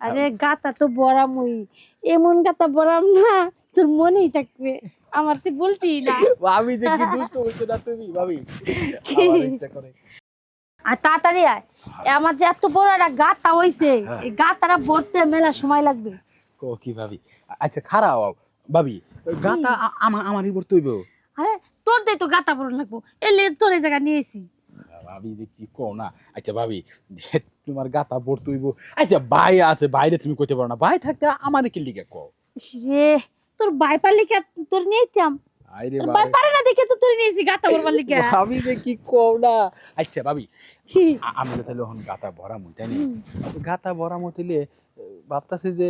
আরে গাতা তো বড়ামই, এমন গাতা বড়াম না তোর মনেই থাকবে, আমার তুই বলতেই না। ভাবি যে কি দুষ্ট হইছো না তুমি ভাবি, আমার ইচ্ছা করে। আর তাড়াতাড়ি আয়, আমার যে এত বড় একটা গাতা হইছে, এই গাতাটা ভরতে মেলা সময় লাগবে। কি ভাবি? আচ্ছা খারাপ ভাবি, গাতা আমারই ভরতে হইব? আরে তোর দেই তো গাতা ভরন লাগবো, এলে তোর এই জায়গা নিয়েছি। ভাবি যে কি কও না। আচ্ছা ভাবি, তোমার গাতা ভরতে হইব। আচ্ছা ভাই আছে, বাইরে তুমি কইতে পারো না, ভাই থাকতে আমারে কি লিগা কও? রে তোর ভাই পারলে কি আর তোর নিয়েতাম? আইরে তোর ভাই, ভাই পারে না দেখে তো তোর নিয়েছি গাতা ভরবার লিগা। ভাবি যে কি কও না। আচ্ছা ভাবি, কি আমি তো তাহলে এখন গাতা ভরামু, তাই না? গাতা ভরামু তাইলে ভাবতাছি যে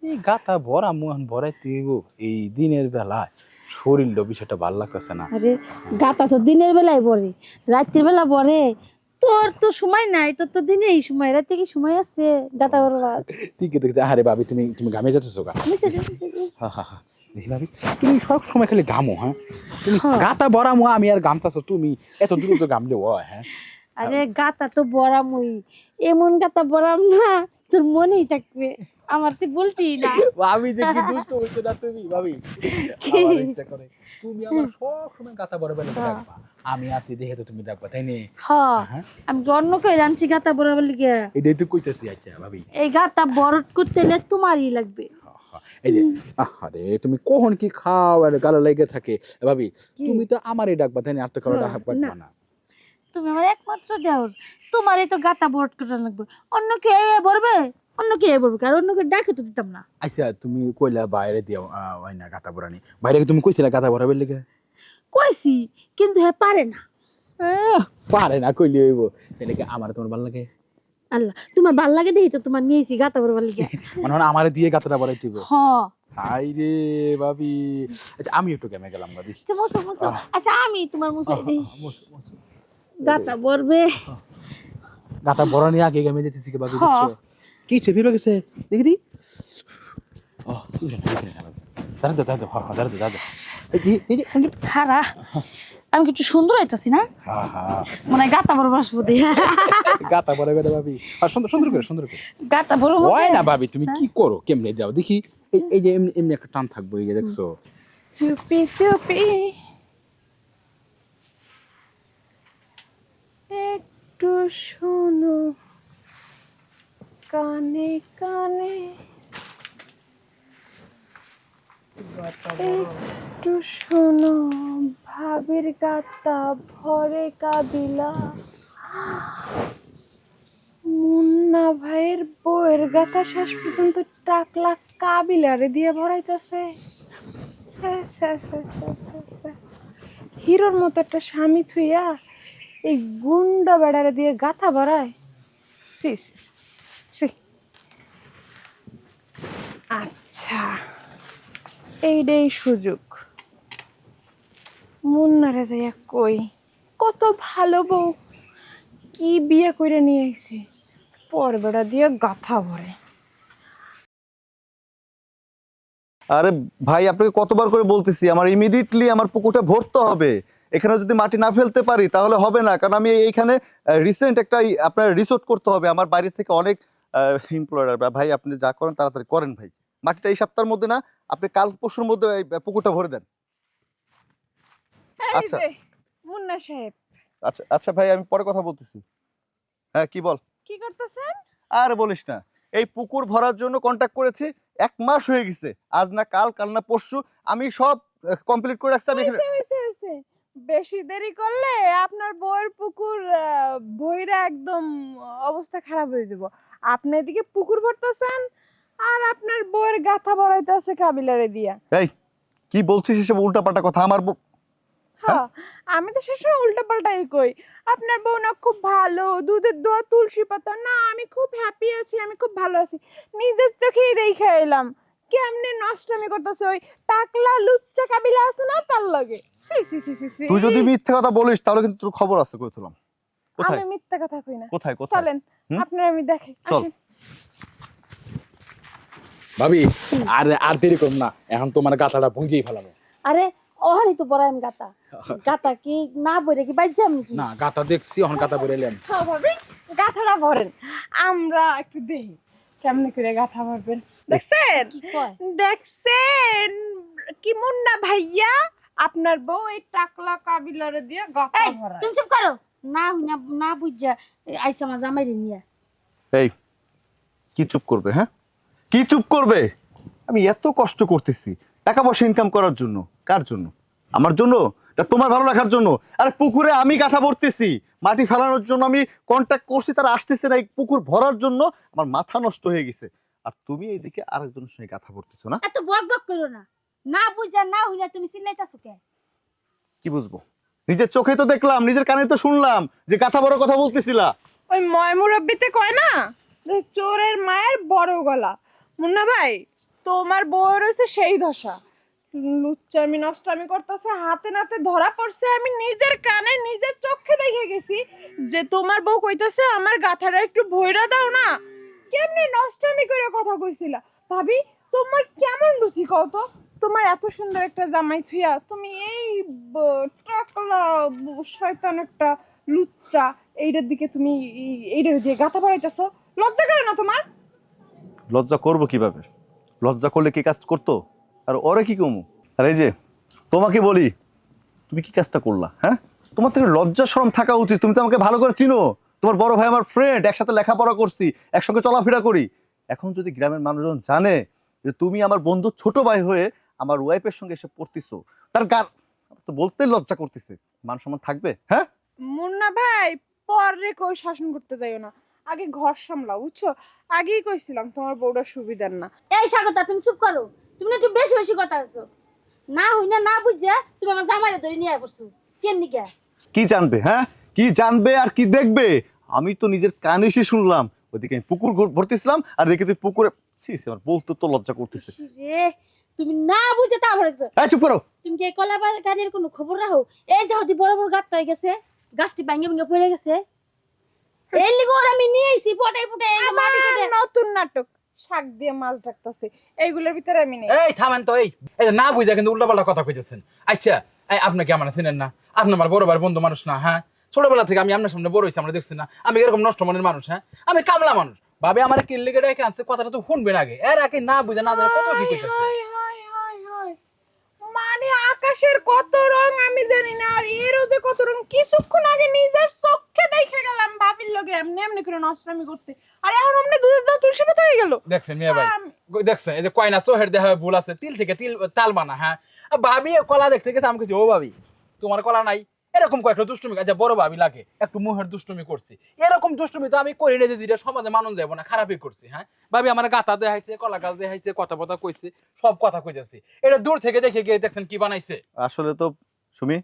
এই গাতা ভরামু, এখন ভরাইতে হইব এই দিনের বেলায়, শরীরটা বিষয়টা ভালো লাগতেছে না। আরে গাতা তো দিনের বেলায় ভরে, রাতের বেলা ভরে, তোর তো সময় নাই, তোর তো দিনেই সময়, রাতে কি সময় আছে গাতা ভরবার? ঠিক আছে। আরে ভাবি, তুমি গামে যাচ্ছ গা? মিশে দে, মিশে দে। হ্যাঁ হ্যাঁ হ্যাঁ, দেখি ভাবি তুমি সব সময় খালি গামো, হ্যাঁ তুমি হ্যাঁ। গাতা ভরামু, আমি আর গামতাছো, তুমি এত দ্রুত গামলে হয়? হ্যাঁ আরে গাতা তো বড়ামই, এমন গাতা বড়াম না তোর মনেই থাকবে, আমার তুই বলতেই না। ভাবি যে কি দুষ্ট হইছো না তুমি ভাবি, আমার ইচ্ছা করে তুমি আমার সব সময় গাতা ভরাবে ডাকবা, আমি আছি দেখে তো তুমি ডাকবা, তাই না? হ্যাঁ, হ্যাঁ আমি কি অন্য কই রাঁধছি গাতা বড়াবার লিগে? এটাই তো কইতেছি। আচ্ছা ভাবি, এই গাতা বড় করতে হলে তোমারই লাগবে। এই যে আরে তুমি কখন কি খাও আর গালে লেগে থাকে, ভাবি তুমি তো আমারই ডাকবা, তাই না? আর তো কারো ডাকবা না। তুমি আমার একমাত্র দেওর, তোমারই তো গাতা বড় করতে লাগবে, অন্য কে ভরবে? অন্য কে ভরবে? আর অন্য কে ডাকে তো দিতাম না। আচ্ছা তুমি কইলা বাইরে দিও ওই না গাতা ভরানি, বাইরে কি তুমি কইছিলা গাতা ভরাবের লিগে? কইছি, কিন্তু হে পারে না। পারে না কইলে হইব, এটাকে আমার তোমার ভালো লাগে? আল্লাহ, তোমার ভাল লাগে দেখি তো তোমার নিয়েছি গাতা ভরবার লিগে। মানে আমারে দিয়ে গাতাটা ভরাই দিব? হ হাই রে ভাবি। আচ্ছা আমি একটু গেমে গেলাম ভাবি। আচ্ছা মুছো মুছো, আচ্ছা আমি তোমার মুছাই দিই। মুছো, মুছো। গাতা ভরবে। গাতা ভরানি আগে গেমে যেতেছি কি ভাবি, হ। বুঝছো? কি চেপে গেছে দেখি দি। দাঁড়া দাঁড়া, হ্যাঁ দাঁড়া দাঁড়া। এই যে খারা, আমি কিছু সুন্দর হইতাছি না? হ্যাঁ হ্যাঁ, মনে হয় গাতা ভরবার আসবো দে। গাতা ভরাবে না ভাবি, আর সুন্দর সুন্দর করে, সুন্দর করে। গাতা ভরবো ওই না ভাবি, তুমি কি করো, কেমনে দাও দেখি। এই যে এমনি এমনি একটা টান থাকবো, এই যে দেখছো? চুপি চুপি একটু শোনো, কানে কানে একটু শোনো, ভাবির গাতা ভরে কাবিলা। মুন্না ভাইয়ের বউয়ের গাতা শেষ পর্যন্ত টাকলা কাবিলারে দিয়ে ভরাইতেছে। হিরোর মতো একটা স্বামী থুইয়া এই গুন্ডা বেড়ারে দিয়ে গাথা ভরায়। সি সি সি, সি। আচ্ছা, এইটাই সুযোগ। মুন্নারে যাইয়া কই, কত ভালো বউ, কি বিয়ে করে নিয়ে আইছে, পর বেড়া দিয়ে গাথা ভরে। আরে ভাই, আপনাকে কতবার করে বলতেছি আমার ইমিডিয়েটলি আমার পুকুরটা ভরতে হবে। এখানে যদি মাটি না ফেলতে পারি তাহলে হবে না, কারণ আমি এইখানে রিসেন্ট একটা আপনার রিসোর্ট করতে হবে, আমার বাইরে থেকে অনেক এমপ্লয়ার। ভাই আপনি যা করেন তাড়াতাড়ি করেন ভাই, মাটিটা এই সপ্তাহের মধ্যে না, আপনি কাল পরশুর মধ্যে এই পুকুরটা ভরে দেন। আচ্ছা মুন্না সাহেব, আচ্ছা আচ্ছা ভাই, আমি পরে কথা বলতেছি। হ্যাঁ কি বল? কি করতেছেন? আর বলিস না, এই পুকুর ভরার জন্য কন্ট্যাক্ট করেছি, 1 মাস হয়ে গেছে, আজ না কাল, কাল না পরশু আমি সব কমপ্লিট করে রাখছি। আমি এখানে হইছে। বেশি দেরি করলে আপনার বউয়ের পুকুর বইরা একদম অবস্থা খারাপ হয়ে যাব। আপনি এদিকে পুকুর ভরতেছেন আর আপনার বউয়ের গাথা ভরাইতেছে কাবিলারে দিয়া। এই কি বলছিস এসব উল্টাপাল্টা কথা? আমার হ্যাঁ, আমি তো সবসময় উল্টা পাল্টাই কই। আপনার বউ না খুব ভালো, দুধের দোয়া তুলসী পাতা, না আমি খুব হ্যাপি আছি, আমি খুব ভালো আছি, নিজের চোখেই দেখে এলাম কেমনে নষ্টমি করতেছে ওই টাকলা লুচ্চা কাবিলা আছে না তার লগে। সি সি সি সি সি। তুই যদি মিথ্যে কথা বলিস তাহলে কিন্তু তোর খবর আছে, কই তুলাম। কোথায় আমি মিথ্যা কথা কই না। কোথায় কোথায়? চলেন আপনার আমি দেখে চল। আসেন। ভাবি আর আর দেরি করুন না, এখন তোমার গাথাটা ভুঁজেই ফেলাবো। আরে ওহানি তো বড়াইম গাতা, গাতা কি না বইরে কি বাইজাম কি? না গাথা দেখছি, এখন গাথা বেরেলাম। হ্যাঁ ভাবি, গাথাটা ভরেন, আমরা একটু দেখি। কেমনে করে গাথা মারবেন দেখছেন? কি কয়? দেখছেন কি মুন্না ভাইয়া, আপনার বউ এই টাকলা কাবিলারে দিয়ে গাথা এই ভরায়। তুমি চুপ করো। না না না বুঝা আইসা মা জামাইরে নিয়া। এই কি চুপ করবে? হ্যাঁ, কি চুপ করবে? আমি এত কষ্ট করতেছি টাকা পয়সা ইনকাম করার জন্য। কার জন্য? আমার জন্য? এটা তোমার ভালো লাগার জন্য? আরে পুকুরে আমি গাঁথা ভরতেছি, মাটি ফেলানোর জন্য আমি কন্ট্যাক্ট করছি, তারা আসতেছে না এই পুকুর ভরার জন্য। আমার মাথা নষ্ট হয়ে গেছে। আর তুমি এইদিকে আরেকজনের সঙ্গে গাঁথা ভরতেছো না? এত বক বক করো না। না বুঝা না হইলা তুমি চিল্লাইতাছো কে? কি বুঝবো? নিজের চোখে তো দেখলাম, নিজের কানে তো শুনলাম যে গাঁথা ভরার কথা বলতেছিলা। ওই ময়মুরব্বিতে কয় না যে চোরের মায়ের বড় গলা। মুন্না ভাই, তোমার বউয়ের হয়েছে সেই দশা, লুচ্চামি নষ্টামি করতেছে, হাতে নাতে ধরা পড়ছে। আমি নিজের কানে নিজের চোখে দেখে গেছি যে তোমার বউ কইতাছে আমার গাথাটা একটু ভইরা দাও না। কেমনে নষ্টামি করে কথা কইছিলা ভাবি? তোমার কেমন রুচি কও তো? তোমার এত সুন্দর একটা জামাই থুইয়া তুমি এই টাকলা শয়তান একটা লুচ্চা এইটার দিকে তুমি এইটার দিয়ে গাথা বাড়াইতেছো, লজ্জা করে না তোমার? লজ্জা করবো কিভাবে? লজ্জা করলে কি কাজ করতো? আর ওরে কি কমু? আর এই যে তোমাকে বলি, তুমি কি কাজটা করলা? হ্যাঁ, তোমার থেকে লজ্জা শরম থাকা উচিত। তুমি তো আমাকে ভালো করে চিনো, তোমার বড় ভাই আমার ফ্রেন্ড, একসাথে লেখাপড়া করছি, একসঙ্গে চলাফেরা করি। এখন যদি গ্রামের মানুষজন জানে যে তুমি আমার বন্ধু ছোট ভাই হয়ে আমার ওয়াইফের সঙ্গে এসে পড়তেছো, তার গান তো বলতে লজ্জা করতেছে, মান সম্মান থাকবে? হ্যাঁ, মুন্না ভাই, পরে কেউ শাসন করতে যাইও না, আগে ঘর সামলাও, বুঝছো? আগেই কইছিলাম তোমার বউটা সুবিধার না। এই স্বাগতা তুমি চুপ করো। তুমি না একটু বেশি বেশি কথা বলছো। না হইনা না বুঝা তুমি আমার জামাইরে ধরে নিয়ে পড়ছো। কেন নিকা? কি জানবে? হ্যাঁ, কি জানবে আর কি দেখবে? আমি তো নিজের কানে এসে শুনলাম, ওইদিকে আমি পুকুর ভরতেছিলাম আর দেখে তুই পুকুরে আমার বলতে তো লজ্জা করতেছে। রে তুমি না বুঝে তা ভরেছো। এই চুপ করো। তুমি কি এই কলা গাড়ির কোনো খবর রাখো? এই দেখো দি বড় বড় গাত হয়ে গেছে, গাছটি ভাঙে ভাঙে পড়ে গেছে। এই লিগো আমি নিয়ে আইছি পটাই পটাই এই মাটি কেটে। নতুন নাটক, শাক দিয়ে মাছ ঢাকতেছে, এইগুলোর ভিতরে আমি নেই। এই থামেন তো। এই যে না বুঝা কিন্তু উল্টাপাল্টা কথা কইতেছেন। আচ্ছা, এই আপনি কি আমার চিনেন না? আপনি আমার বড় ভাইয়ের বন্ধু মানুষ না? হ্যাঁ, ছোটবেলা থেকে আমি আপনার সামনে বড় হইছি, আমরা দেখছি না আমি এরকম নষ্ট মনের মানুষ? হ্যাঁ, আমি কামলা মানুষ। ভাবে আমার কিল্লিকে ডেকে আনছে, কথাটা তো শুনবেন আগে। এর আগে না বুঝা না জানা কত কি কইতেছে। হায় হায় হায় হায়, মানে আকাশের কত রং আমি জানি না, আর এরও যে কত রং কিছুক্ষণ আগে নিজের চোখে দেখে গেলাম। ভাবির লগে এমনি এমনি করে নষ্টামি করতে, আর এখন অমনি দুধের দাও তুলসী পাতা হয়ে গেল। দেখছেন মিয়া ভাই, দেখছেন এই যে কয়না সোহের দেহ ভুল আছে, তিল থেকে তিল তাল বানা। হ্যাঁ, ভাবি কলা দেখতে গেছে, আমি কিছু ও ভাবি তোমার কলা নাই? এরকম কয়েকটা দুষ্টুমি আচ্ছা বড় ভাবি লাগে একটু মুহের দুষ্টুমি করছি। এরকম দুষ্টুমি তো আমি করি না যে যেটা সমাজে মানুষ যাবো না, খারাপই করছি। হ্যাঁ, ভাবি আমার গাতা দেখাইছে, কলা গাছ দেখাইছে, কথা কথা কইছে, সব কথা কইতেছি। এটা দূর থেকে দেখে গিয়ে দেখছেন কি বানাইছে। আসলে তো সুমি,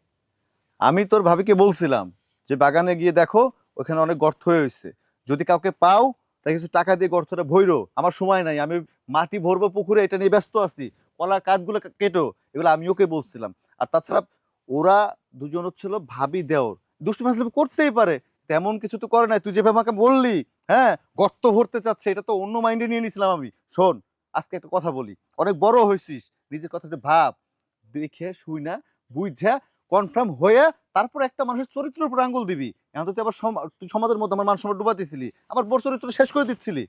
আমি তোর ভাবিকে বলছিলাম যে বাগানে গিয়ে দেখো, ওখানে অনেক গর্ত হয়ে হয়েছে, যদি কাউকে পাও তাই কিছু টাকা দিয়ে গর্তটা ভইরো। আমার সময় নাই, আমি মাটি ভরবো পুকুরে, এটা নিয়ে ব্যস্ত আছি। কলা কাঠগুলো কেটো, এগুলো আমি ওকে বলছিলাম। আর তাছাড়া ওরা দুজন হচ্ছিল ভাবি দেওর, দুষ্টু মাসলে করতেই পারে, তেমন কিছু তো করে নাই। তুই যেভাবে আমাকে বললি, হ্যাঁ গর্ত ভরতে চাচ্ছে, এটা তো অন্য মাইন্ডে নিয়ে নিয়েছিলাম আমি। শোন, আজকে একটা কথা বলি, অনেক বড় হয়েছিস, নিজের কথাটা ভাব, দেখে শুই না বুঝা কনফার্ম হয়ে তারপর একটা মানুষের চরিত্রের উপর আঙ্গুল দিবি। এখন তো তুই আবার তুই সমাজের মধ্যে আমার মান সম্মান ডুবাতেছিলি, আমার বড় চরিত্র শেষ করে দিচ্ছিলি।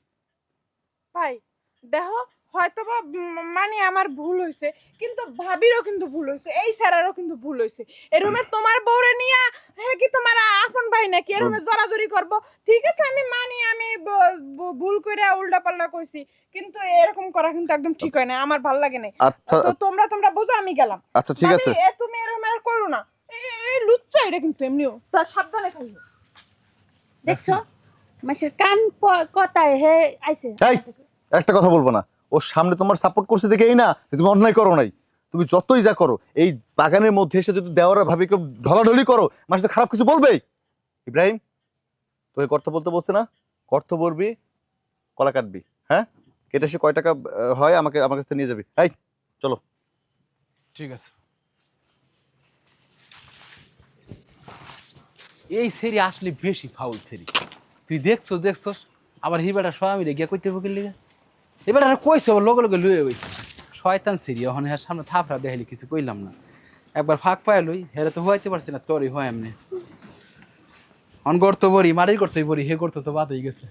ভাই দেখো, হয়তো বা মানে আমার ভুল হয়েছে, কিন্তু ভাবিরও কিন্তু ভুল হয়েছে, এই স্যারেরও কিন্তু ভুল হয়েছে। এরকম তোমার বউরে নিয়ে, হ্যাঁ কি তোমার আপন ভাই নাকি এরকম জোরাজুরি করবো? ঠিক আছে আমি মানি, আমি ভুল করে উল্টা পাল্টা কইছি, কিন্তু এরকম করা কিন্তু একদম ঠিক হয় না, আমার ভাল লাগে না। আচ্ছা তো তোমরা বুঝো, আমি গেলাম। আচ্ছা ঠিক আছে, তুমি এরকম আর করো না, এই লুচ্চা এটা কিন্তু এমনিও, তা সাবধানে থাকবে। দেখছো মাসের কান কথায় হে আইছে। এই একটা কথা বলবো না, ওর সামনে তোমার সাপোর্ট করছে দেখেই না তুমি অন্যায় করো নাই। তুমি যতই যা করো, এই বাগানের মধ্যে এসে যদি দেওয়ারা ভাবি কেউ ঢলাঢলি করো, মাসে তো খারাপ কিছু বলবেই। ইব্রাহিম, তোকে গর্ত বলতে বলছে না? গর্ত ভরবি, কলা কাটবি। হ্যাঁ, কেটে সে কয় টাকা হয় আমাকে আমার কাছে নিয়ে যাবি। এই চলো। ঠিক আছে। এই সেরি আসলে বেশি ফাউল সেরি। তুই দেখছো আবার হিবাটা স্বামী রে গিয়া কইতে বকিল লিগা। এবার আর কইছে ওর লগে লগে লুয়ে হইছে। শয়তান সেরি, ওখানে হ্যাঁ সামনে থাপড়া দেখাইলি কিছু কইলাম না। একবার ফাঁক পায় লই, হেরে তো হইতে পারছি না, তোরই হয় এমনি। অন গর্ত বড়ি, মাটির গর্তই বড়ি, হে গর্ত তো বাদ হয়ে গেছে।